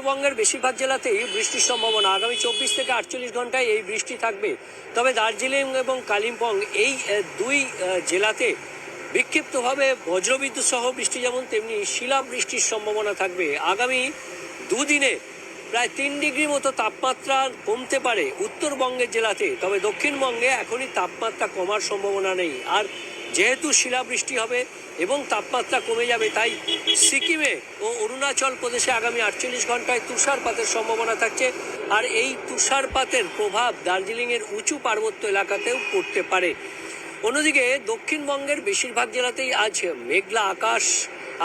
উত্তরবঙ্গের বেশিরভাগ জেলাতেই বৃষ্টির সম্ভাবনা। আগামী 24 থেকে 48 ঘন্টায় এই বৃষ্টি থাকবে। তবে দার্জিলিং এবং কালিম্পং এই দুই জেলাতে বিক্ষিপ্তভাবে বজ্রবিদ্যুৎ সহ বৃষ্টি যেমন তেমনি শিলাবৃষ্টির সম্ভাবনা থাকবে। আগামী দুদিনে প্রায় 3 ডিগ্রি মতো তাপমাত্রা কমতে পারে উত্তরবঙ্গের জেলাতে। তবে দক্ষিণবঙ্গে এখনই তাপমাত্রা কমার সম্ভাবনা নেই। আর যেহেতু শিলাবৃষ্টি হবে এবং তাপমাত্রা কমে যাবে, তাই সিকিমে ও অরুণাচল প্রদেশে আগামী 48 ঘন্টায় তুষারপাতের সম্ভাবনা থাকছে। আর এই তুষারপাতের প্রভাব দার্জিলিংয়ের উঁচু পার্বত্য এলাকাতেও পড়তে পারে। অন্যদিকে দক্ষিণবঙ্গের বেশিরভাগ জেলাতেই আজ মেঘলা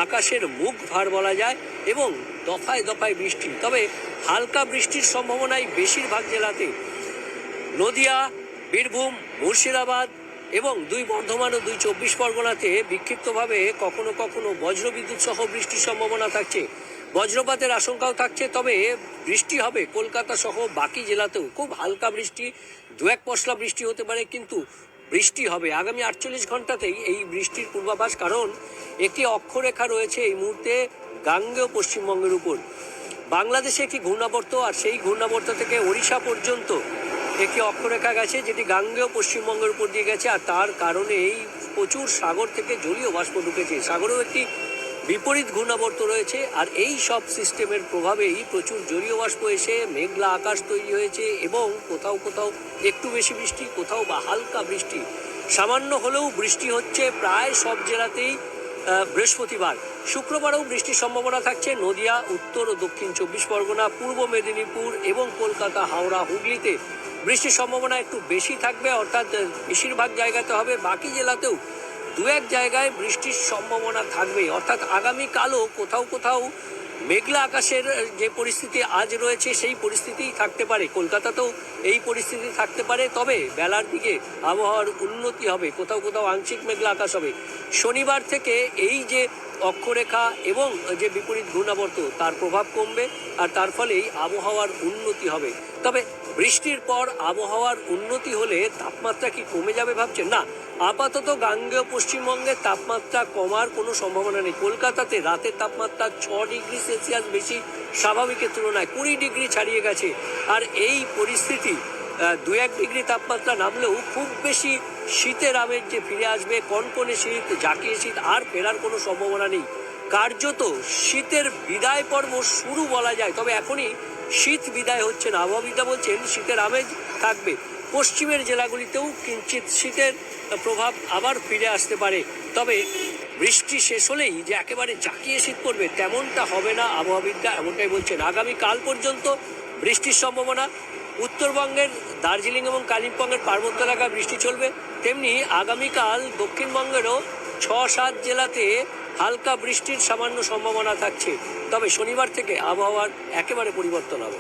আকাশের মুখ ভার বলা যায় এবং দফায় দফায় বৃষ্টি। তবে হালকা বৃষ্টির সম্ভাবনাই বেশিরভাগ জেলাতে। নদিয়া, বীরভূম, মুর্শিদাবাদ এবং 2 বর্ধমান ও 2 চব্বিশ পরগনাতে বিক্ষিপ্তভাবে কখনো কখনো বজ্রবিদ্যুৎ সহ বৃষ্টির সম্ভাবনা থাকছে। বজ্রপাতের আশঙ্কাও থাকছে। তবে বৃষ্টি হবে কলকাতা সহ বাকি জেলাতেও। খুব হালকা বৃষ্টি, 2-1 পশলা বৃষ্টি হতে পারে, কিন্তু বৃষ্টি হবে। আগামী 48 ঘন্টাতেই এই বৃষ্টির পূর্বাভাস, কারণ একটি অক্ষরেখা রয়েছে এই মুহূর্তে গাঙ্গেয় পশ্চিমবঙ্গের উপর। বাংলাদেশে একটি ঘূর্ণাবর্ত, আর সেই ঘূর্ণাবর্ত থেকে ওড়িশা পর্যন্ত একটি অক্ষরেখা গেছে, যেটি গাঙ্গেয় পশ্চিমবঙ্গের উপর দিয়ে গেছে। আর তার কারণে এই প্রচুর সাগর থেকে জলীয় বাষ্প ঢুকেছে। সাগরেও একটি বিপরীত ঘূর্ণাবর্ত রয়েছে। আর এই সব সিস্টেমের প্রভাবেই প্রচুর জলীয় বাষ্প এসে মেঘলা আকাশ তৈরি হয়েছে এবং কোথাও কোথাও একটু বেশি বৃষ্টি, কোথাও বা হালকা বৃষ্টি। সামান্য হলেও বৃষ্টি হচ্ছে প্রায় সব জেলাতেই। বৃহস্পতিবার, শুক্রবারও বৃষ্টির সম্ভাবনা থাকছে নদিয়া, উত্তর ও দক্ষিণ 24 পরগনা, পূর্ব মেদিনীপুর এবং কলকাতা, হাওড়া, হুগলিতে বৃষ্টির সম্ভাবনা একটু বেশি থাকবে, অর্থাৎ বেশিরভাগ জায়গাতে হবে। বাকি জেলাতেও 2-1 জায়গায় বৃষ্টির সম্ভাবনা থাকবে। অর্থাৎ আগামীকালও কোথাও কোথাও মেঘলা আকাশের যে পরিস্থিতি আজ রয়েছে সেই পরিস্থিতিই থাকতে পারে। কলকাতাতেও এই পরিস্থিতি থাকতে পারে। তবে বেলার দিকে আবহাওয়ার উন্নতি হবে, কোথাও কোথাও আংশিক মেঘলা আকাশ হবে। শনিবার থেকে এই যে অক্ষরেখা এবং যে বিপরীত ঘূর্ণাবর্ত, তার প্রভাব কমবে, আর তার ফলেই আবহাওয়ার উন্নতি হবে। তবে বৃষ্টির পর আবহাওয়ার উন্নতি হলে তাপমাত্রা কি কমে যাবে ভাবছেন? না, আপাতত গাঙ্গেয় পশ্চিমবঙ্গে তাপমাত্রা কমার কোনো সম্ভাবনা নেই। কলকাতাতে রাতের তাপমাত্রা 6 ডিগ্রি সেলসিয়াস বেশি স্বাভাবিকের তুলনায়, 20 ডিগ্রি ছাড়িয়ে গেছে। আর এই পরিস্থিতি 2-1 ডিগ্রি তাপমাত্রা নামলেও খুব বেশি শীতের আমেজ যে ফিরে আসবে, কনকনে শীত, জাকিয়ে শীত, আর ফেরার কোনো সম্ভাবনা নেই। কার্যত শীতের বিদায় পর্ব শুরু বলা যায়। তবে এখনই শীত বিদায় হচ্ছে না। আবহাওয়াবিদরা বলছেন শীতের আমেজ থাকবে। পশ্চিমের জেলাগুলিতেও কিঞ্চিত শীতের প্রভাব আবার ফিরে আসতে পারে। তবে বৃষ্টি শেষ হলেই যে একেবারে জাকিয়ে শীত পড়বে তেমনটা হবে না, আবহাওয়াবিদরা এমনটাই বলছেন। আগামীকাল পর্যন্ত বৃষ্টির সম্ভাবনা। উত্তরবঙ্গের দার্জিলিং এবং কালিম্পংয়ের পার্বত্য এলাকায় বৃষ্টি চলবে। তেমনি আগামীকাল দক্ষিণবঙ্গেরও 6-7 জেলাতে হালকা বৃষ্টির সামান্য সম্ভাবনা থাকছে। তবে শনিবার থেকে আবহাওয়ার একেবারে পরিবর্তন হবে।